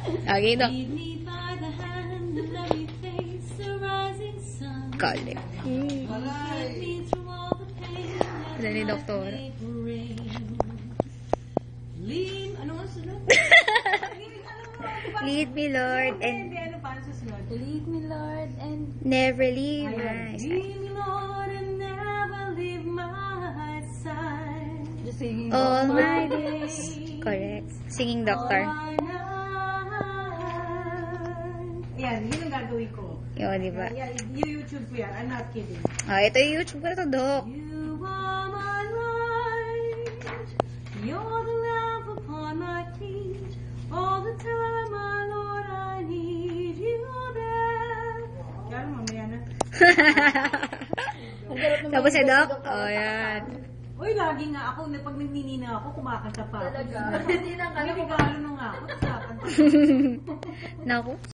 Okay, Dok. Lead me by the hand and let me face the rising sun. Kali. Get me through all the pain Ano ni Doktor? and rain. Lead, ano nga sunod? Lead me, Lord, and Hindi, ano pa ang susunod? Lead me, Lord, and never leave Ayan. my side. Lead me, Lord, and never leave my side. Just singing All my days. Correct. Singing Doctor. Yan, yun ang gagawin ko. Yun, di ba? Yan, YouTube ko yan. I'm not kidding. Ito yung YouTube ko na to, Dok. You are my light. You're the lamp upon my feet. All the time, my Lord, I need you there. Yan, mamaya na. Tapos si Doc? Oh, yan. Uy, lagi nga ako, pag nagninina ako, kumakanta pa ako. Talaga? Hindi lang kami Regalo na nga ako. Tapos nakakanta. Naku.